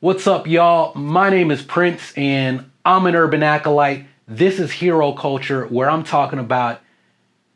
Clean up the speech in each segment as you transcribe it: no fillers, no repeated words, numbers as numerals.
What's up, y'all? My name is Prince, and I'm an urban acolyte. This is Hero Culture, where I'm talking about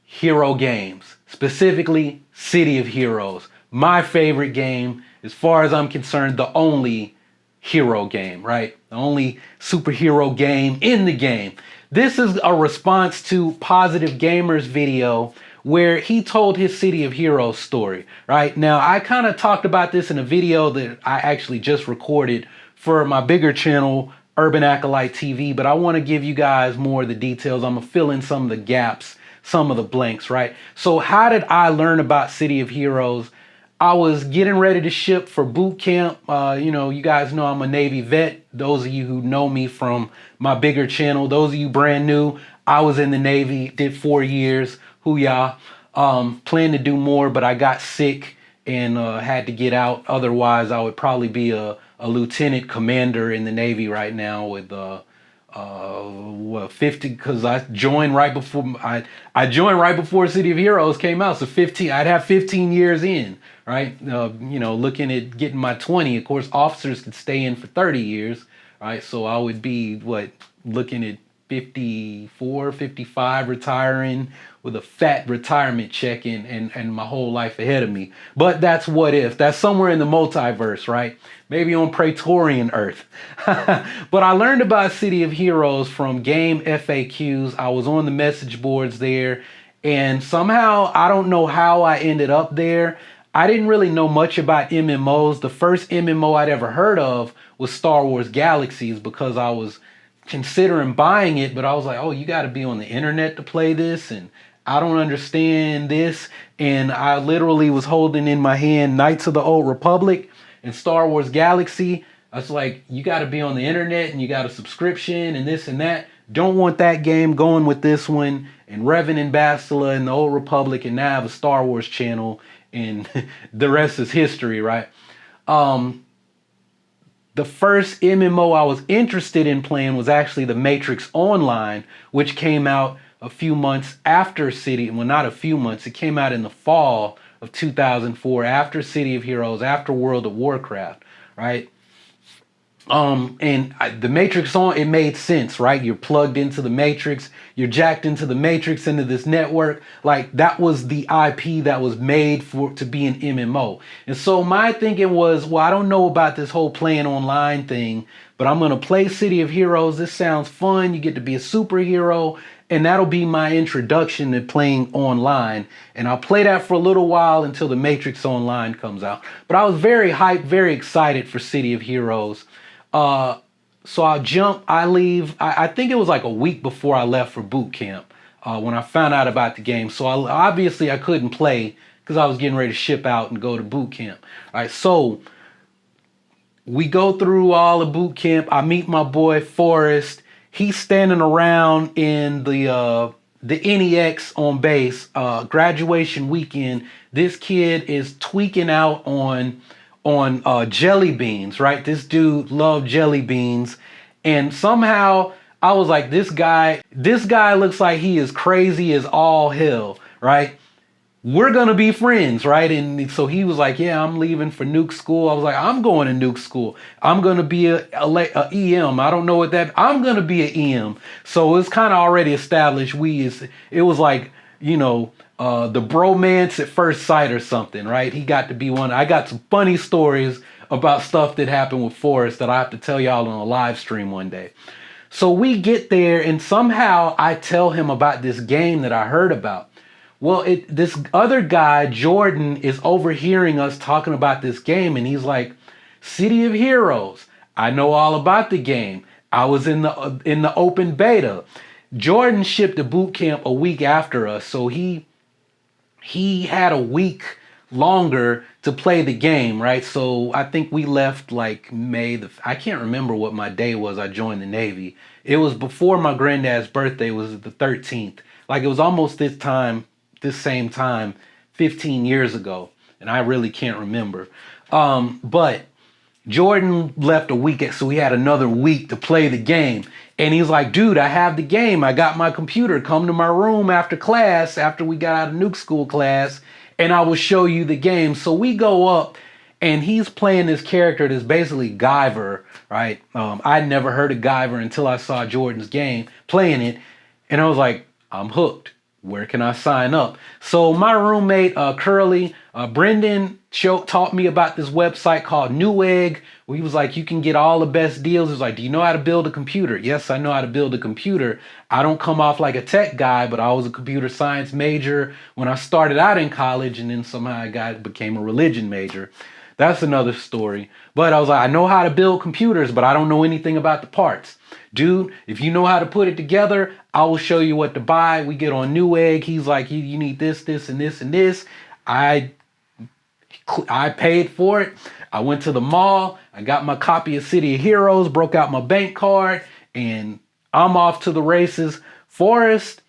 hero games, specifically City of Heroes. My favorite game, as far as I'm concerned, the only hero game, right? The only superhero game in the game. This is a response to Positive Gamer's video where he told his City of Heroes story, right? Now, I kind of talked about this in a video that I actually just recorded for my bigger channel, Urban Acolyte TV, but I want to give you guys more of the details. I'm going to fill in some of the gaps, some of the blanks, right? So how did I learn about City of Heroes? I was getting ready to ship for boot camp. You guys know I'm a Navy vet. Those of you who know me from my bigger channel, those of you brand new, I was in the Navy, did 4 years. Hoo-yah. Planned to do more, but I got sick and had to get out. Otherwise, I would probably be a lieutenant commander in the Navy right now with 50, because I joined right before I joined right before City of Heroes came out. So 15, I'd have 15 years in, right? Looking at getting my 20. Of course, officers could stay in for 30 years, right? So I would be looking at 54, 55, retiring with a fat retirement check and my whole life ahead of me. But that's what if. That's somewhere in the multiverse, right? Maybe on Praetorian Earth. But I learned about City of Heroes from game FAQs. I was on the message boards there, and somehow, I don't know how I ended up there. I didn't really know much about MMOs. The first MMO I'd ever heard of was Star Wars Galaxies, because I was considering buying it, but I was like, oh, you got to be on the internet to play this, and I don't understand this. And I literally was holding in my hand Knights of the Old Republic and Star Wars Galaxy. I was like, you got to be on the internet and you got a subscription and this and that. Don't want that game. Going with this one, and Revan and Bastila and the Old Republic, and now I have a Star Wars channel, and the rest is history, right? The first MMO I was interested in playing was actually The Matrix Online, which came out a few months after City. Well, not a few months. It came out in the fall of 2004, after City of Heroes, after World of Warcraft, right? The Matrix it made sense, right? You're plugged into the Matrix, you're jacked into the Matrix, into this network. Like, that was the IP that was made to be an MMO. And so my thinking was, well, I don't know about this whole playing online thing, but I'm going to play City of Heroes. This sounds fun. You get to be a superhero, and that'll be my introduction to playing online. And I'll play that for a little while until the Matrix Online comes out. But I was very hyped, very excited for City of Heroes. So I leave. I think it was like a week before I left for boot camp when I found out about the game. So obviously I couldn't play because I was getting ready to ship out and go to boot camp. All right, so we go through all the boot camp. I meet my boy Forrest. He's standing around in the NEX on base, graduation weekend. This kid is tweaking out on jelly beans, right? This dude loved jelly beans, and somehow I was like, this guy looks like he is crazy as all hell, right? We're gonna be friends, right? And so he was like, yeah, I'm leaving for nuke school. I was like, I'm going to nuke school. I'm gonna be a EM. I don't know what that. I'm gonna be an EM. So it's kind of already established. It was like, the bromance at first sight or something, right? He got to be one. I got some funny stories about stuff that happened with Forrest that I have to tell y'all on a live stream one day. So we get there, and somehow I tell him about this game that I heard about. Well, this other guy, Jordan, is overhearing us talking about this game, and he's like, City of Heroes. I know all about the game. I was in the open beta. Jordan shipped to boot camp a week after us, so he had a week longer to play the game, right? So I think we left like I can't remember what my day was. I joined the Navy. It was before my granddad's birthday. It was the 13th. Like, it was almost this same time, 15 years ago. And I really can't remember. But Jordan left a week, so he had another week to play the game. And he's like, dude, I have the game. I got my computer. Come to my room after class, after we got out of nuke school class, and I will show you the game. So we go up, and he's playing this character that's basically Guyver, right? I'd never heard of Guyver until I saw Jordan's game playing it, and I was like, I'm hooked. Where can I sign up? So my roommate Curly, Brendan, taught me about this website called Newegg, where he was like, you can get all the best deals. He was like, do you know how to build a computer? Yes, I know how to build a computer. I don't come off like a tech guy, but I was a computer science major when I started out in college, and then somehow became a religion major. That's another story. But I was like, I know how to build computers, but I don't know anything about the parts. Dude, if you know how to put it together, I will show you what to buy. We get on Newegg. He's like, you need this, this, and this, and this. I paid for it. I went to the mall. I got my copy of City of Heroes, broke out my bank card, and I'm off to the races. Forrest,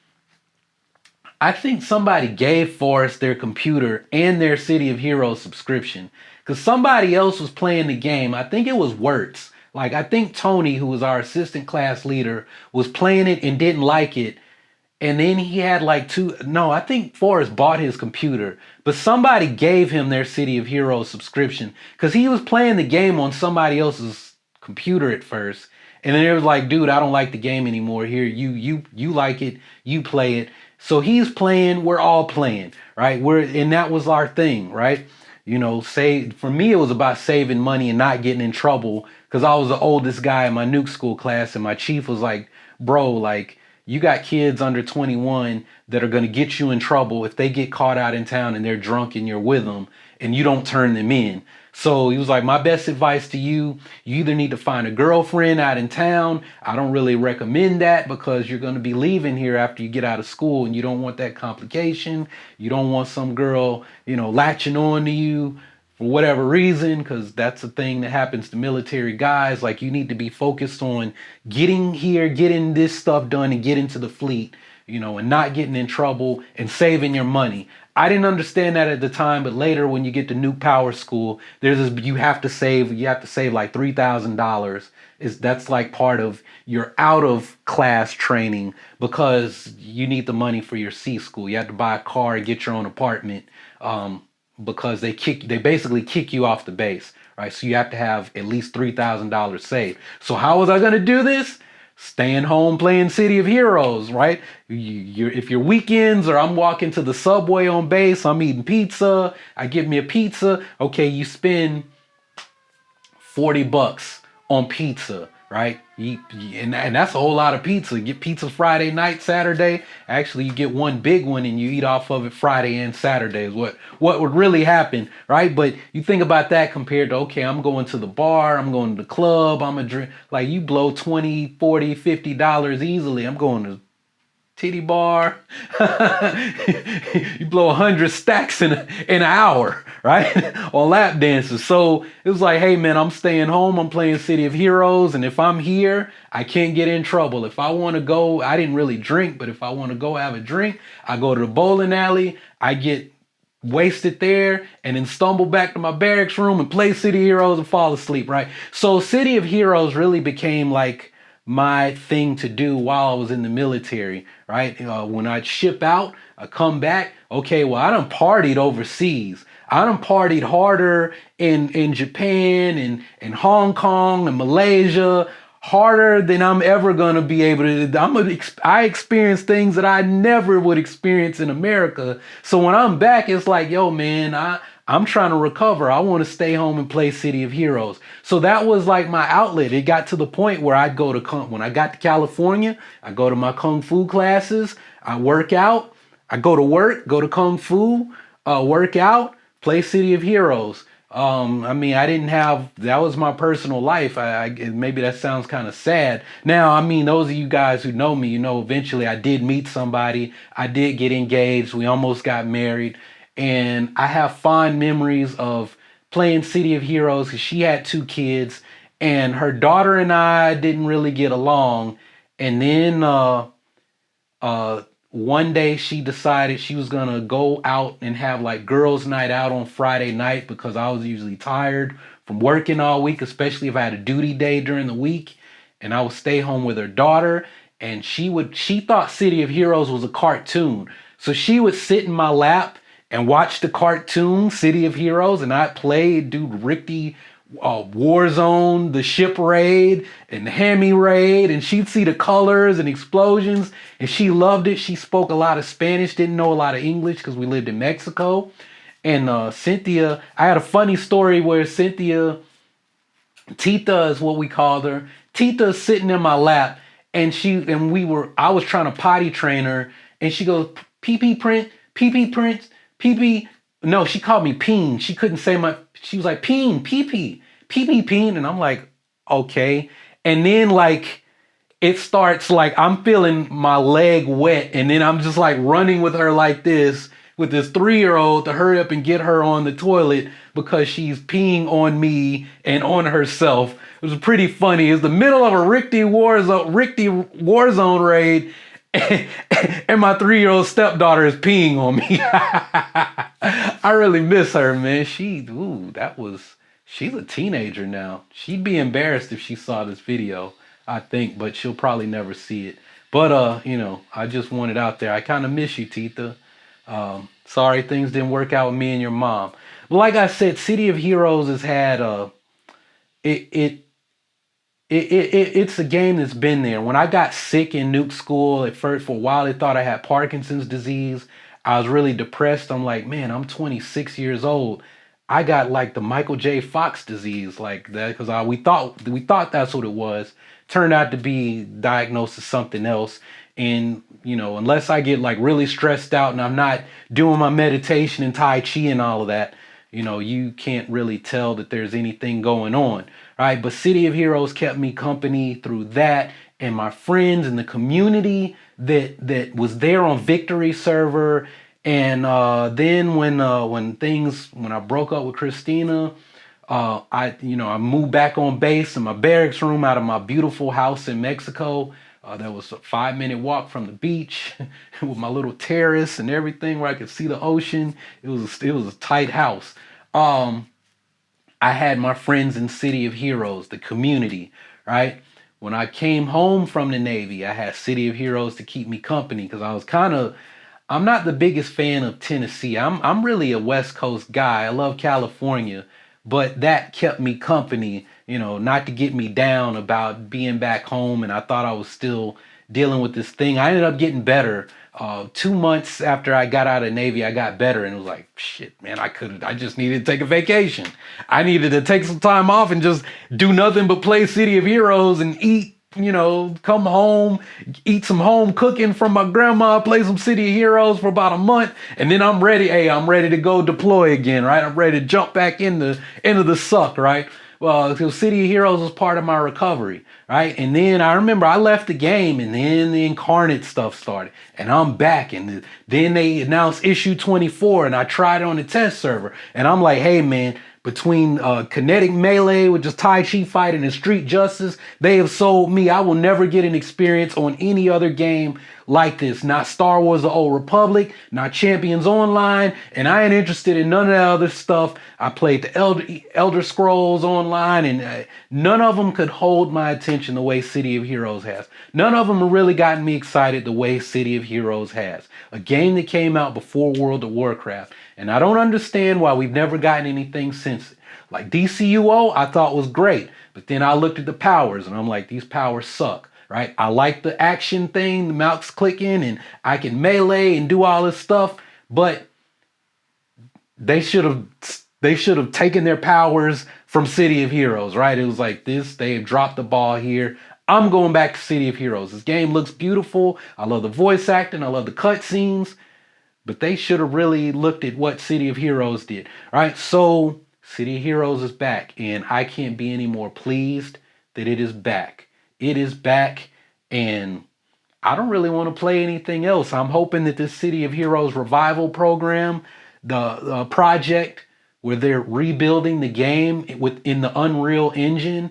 I think somebody gave Forrest their computer and their City of Heroes subscription because somebody else was playing the game. I think it was Wirtz. Like, I think Tony, who was our assistant class leader, was playing it and didn't like it. And then he had like I think Forrest bought his computer, but somebody gave him their City of Heroes subscription because he was playing the game on somebody else's computer at first. And then it was like, dude, I don't like the game anymore. Here, you like it, you play it. So he's playing, we're all playing, right? And that was our thing, right? You know, for me, it was about saving money and not getting in trouble because I was the oldest guy in my nuke school class, and my chief was like, bro, like, you got kids under 21 that are going to get you in trouble if they get caught out in town and they're drunk and you're with them and you don't turn them in. So he was like, my best advice to you, you either need to find a girlfriend out in town. I don't really recommend that because you're going to be leaving here after you get out of school and you don't want that complication. You don't want some girl, latching on to you for whatever reason, because that's a thing that happens to military guys. Like, you need to be focused on getting here, getting this stuff done, and getting to the fleet, and not getting in trouble and saving your money. I didn't understand that at the time, but later when you get to Nuke Power School, you have to save like $3,000. That's like part of your out of class training because you need the money for your C school. You have to buy a car and get your own apartment. Because they basically kick you off the base, right? So you have to have at least $3,000 saved. So how was I going to do this? Staying home playing City of Heroes, right? If your weekends or I'm walking to the Subway on base, I'm eating pizza, I get me a pizza. Okay, you spend $40 on pizza, right? And that's a whole lot of pizza. You get pizza Friday night, Saturday. Actually, you get one big one and you eat off of it Friday and Saturday is what would really happen, right? But you think about that compared to, okay, I'm going to the bar, I'm going to the club, I'm a drink. Like, you blow $20, $40, $50 easily. I'm going to titty bar. You blow 100 stacks in an hour, right? On lap dances. So it was like, hey man, I'm staying home. I'm playing City of Heroes. And if I'm here, I can't get in trouble. If I want to go, I didn't really drink, but if I want to go have a drink, I go to the bowling alley. I get wasted there and then stumble back to my barracks room and play City of Heroes and fall asleep, right? So City of Heroes really became like my thing to do while I was in the military, right? When I'd ship out, I come back, okay, well, I done partied overseas. I done partied harder in Japan and Hong Kong and Malaysia, harder than I'm ever going to be able to. I experience things that I never would experience in America. So when I'm back, it's like, yo, man, I'm trying to recover. I want to stay home and play City of Heroes. So that was like my outlet. It got to the point where when I got to California, I go to my Kung Fu classes, I work out, I go to work, go to Kung Fu, work out, play City of Heroes. That was my personal life. Maybe that sounds kind of sad. Now, those of you guys who know me, eventually I did meet somebody. I did get engaged. We almost got married. And I have fond memories of playing City of Heroes because she had 2 kids and her daughter and I didn't really get along. And then one day she decided she was going to go out and have like girls' night out on Friday night because I was usually tired from working all week, especially if I had a duty day during the week. And I would stay home with her daughter. And she thought City of Heroes was a cartoon. So she would sit in my lap and watched the cartoon City of Heroes, and I played dude Ricky Warzone, the ship raid, and the Hammy raid, and she'd see the colors and explosions, and she loved it. She spoke a lot of Spanish, didn't know a lot of English because we lived in Mexico. And Cynthia, I had a funny story where Cynthia, Tita is what we called her. Tita's sitting in my lap, and I was trying to potty train her, and she goes, pee pee print, pee pee print, pee pee. No, she called me peen. She couldn't say she was like peen, pee pee, pee pee peen. And I'm like, okay. And then like, it starts like I'm feeling my leg wet, and then I'm just like running with her like this with this 3-year-old to hurry up and get her on the toilet because she's peeing on me and on herself. It was pretty funny. It's the middle of a Ricky Warzone raid, and my 3-year-old stepdaughter is peeing on me. I really miss her, man. She's a teenager now. She'd be embarrassed if she saw this video, I think, but she'll probably never see it. But I just want it out there. I kind of miss you, Tita. Sorry things didn't work out with me and your mom. But like I said, City of Heroes has had it's a game that's been there. When I got sick in nuke school at first, for a while they thought I had Parkinson's disease. I was really depressed. I'm like, man, I'm 26 years old. I got like the Michael J. Fox disease, like that, because we thought that's what it was. Turned out to be diagnosed as something else. And unless I get like really stressed out and I'm not doing my meditation and Tai Chi and all of that, you can't really tell that there's anything going on, right? But City of Heroes kept me company through that, and my friends and the community that was there on Victory server. And then when I broke up with Christina, I moved back on base in my barracks room out of my beautiful house in Mexico. That was a 5-minute walk from the beach with my little terrace and everything where I could see the ocean. It was a tight house. I had my friends in City of Heroes, the community, right? When I came home from the Navy, I had City of Heroes to keep me company because I'm not the biggest fan of Tennessee. I'm really a West Coast guy. I love California, but that kept me company, not to get me down about being back home. And I thought I was still dealing with this thing. I ended up getting better. 2 months after I got out of the Navy, I got better, and it was like, shit, man, I just needed to take a vacation. I needed to take some time off and just do nothing but play City of Heroes and eat, come home, eat some home cooking from my grandma, play some City of Heroes for about a month, and then I'm ready. Hey, I'm ready to go deploy again, right? I'm ready to jump back into the suck, right? Well, so City of Heroes was part of my recovery, right? And then I remember I left the game, and then the Incarnate stuff started, and I'm back. And then they announced issue 24, and I tried it on the test server, and I'm like, hey, man, between Kinetic Melee, which is Tai Chi fighting, and Street Justice, they have sold me. I will never get an experience on any other game like this. Not Star Wars: The Old Republic, not Champions Online, and I ain't interested in none of that other stuff. I played the Elder Scrolls Online, and none of them could hold my attention the way City of Heroes has. None of them have really gotten me excited the way City of Heroes has. A game that came out before World of Warcraft, and I don't understand why we've never gotten anything since it. Like DCUO, I thought was great, but then I looked at the powers, and I'm like, these powers suck. Right? I like the action thing, the mouse clicking, and I can melee and do all this stuff, but they should have taken their powers from City of Heroes, right? It was like this, they have dropped the ball here. I'm going back to City of Heroes. This game looks beautiful. I love the voice acting, I love the cutscenes, but they should have really looked at what City of Heroes did, right? So City of Heroes is back, and I can't be any more pleased that it is back. It is back, and I don't really want to play anything else. I'm hoping that this City of Heroes revival program, the project where they're rebuilding the game within the Unreal Engine,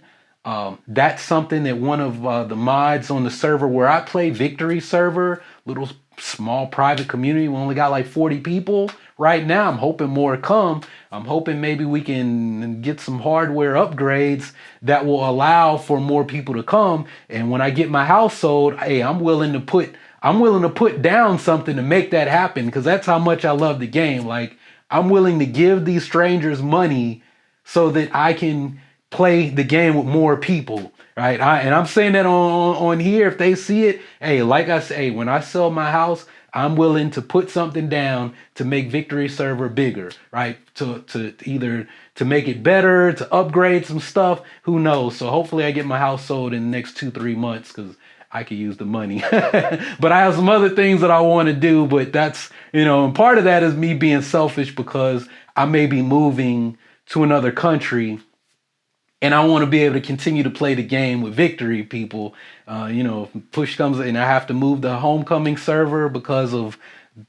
that's something that one of the mods on the server where I play, Victory server, little small private community, we only got like 40 people right now. I'm hoping more come. I'm hoping maybe we can get some hardware upgrades that will allow for more people to come. And when I get my house sold, hey, I'm willing to put I'm willing to put down something to make that happen because that's how much I love the game. Like, I'm willing to give these strangers money so that I can play the game with more people, right? And I'm saying that on here. If they see it, hey, like I say, when I sell my house, I'm willing to put something down to make Victory Server bigger, right? To either to make it better, to upgrade some stuff. Who knows? So hopefully I get my house sold in the next 2-3 months because I could use the money. But I have some other things that I want to do. But that's, and part of that is me being selfish because I may be moving to another country and I want to be able to continue to play the game with Victory people. If push comes and I have to move the homecoming server because of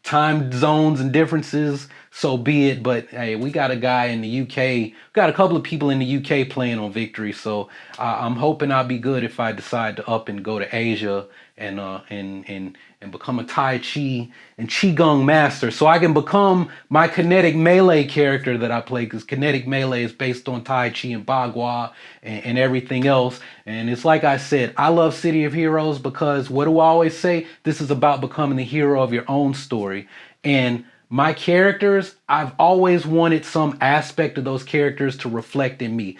time zones and differences, so be it. But hey, we got a guy in the UK, got a couple of people in the UK playing on Victory, so I'm hoping I'll be good if I decide to up and go to Asia and become a Tai Chi and Qigong master, so I can become my kinetic melee character that I play, because kinetic melee is based on Tai Chi and Bagua and everything else. And it's like I said, I love City of Heroes because what do I always say? This is about becoming the hero of your own story. And my characters, I've always wanted some aspect of those characters to reflect in me,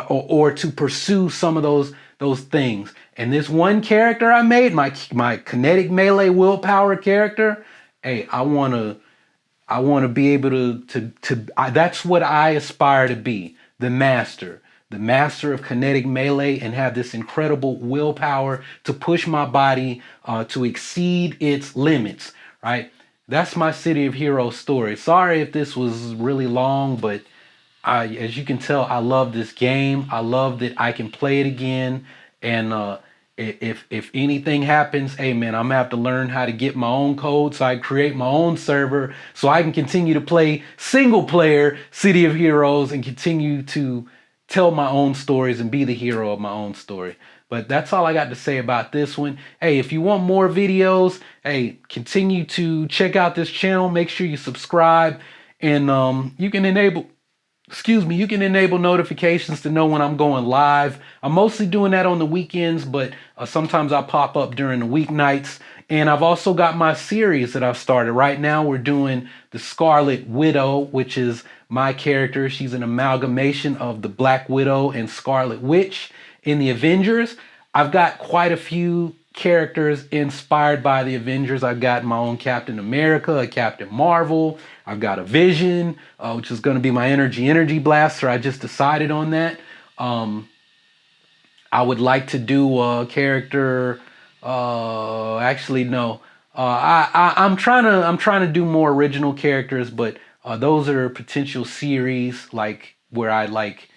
or to pursue some of those things. And this one character I made, my kinetic melee willpower character, hey, I wanna be able that's what I aspire to be, the master of kinetic melee, and have this incredible willpower to push my body to exceed its limits, right? That's my City of Heroes story. Sorry if this was really long, but as you can tell, I love this game. I love that I can play it again. And if anything happens, hey man, I'm gonna have to learn how to get my own code so I create my own server so I can continue to play single player City of Heroes and continue to tell my own stories and be the hero of my own story. But that's all I got to say about this one. Hey, if you want more videos, hey, continue to check out this channel. Make sure you subscribe, and you can enable notifications to know when I'm going live. I'm mostly doing that on the weekends, but sometimes I'll pop up during the weeknights. And I've also got my series that I've started. Right now we're doing the Scarlet Widow, which is my character. She's an amalgamation of the Black Widow and Scarlet Witch in the Avengers. I've got quite a few characters inspired by the Avengers. I've got my own Captain America, a Captain Marvel. I've got a Vision, which is going to be my energy blaster. I just decided on that. I would like to do a character. Actually, no. I'm trying to do more original characters, but those are potential series, like where I like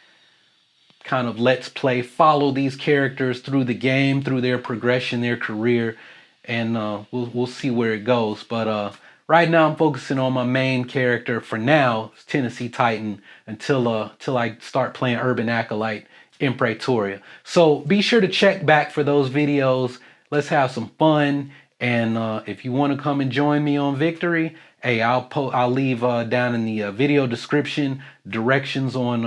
kind of let's play, follow these characters through the game, through their progression, their career, and we'll see where it goes. But right now I'm focusing on my main character for now, Tennessee Titan, until I start playing Urban Acolyte in Praetoria. So be sure to check back for those videos. Let's have some fun. And if you want to come and join me on Victory, hey, I'll leave down in the video description directions on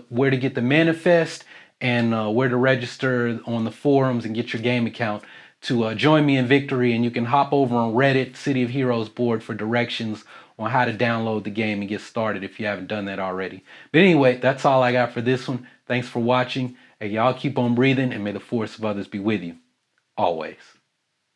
where to get the manifest and where to register on the forums and get your game account to join me in Victory. And you can hop over on Reddit City of Heroes board for directions on how to download the game and get started if you haven't done that already. But anyway, that's all I got for this one. Thanks for watching. Hey, y'all keep on breathing, and may the force of others be with you always.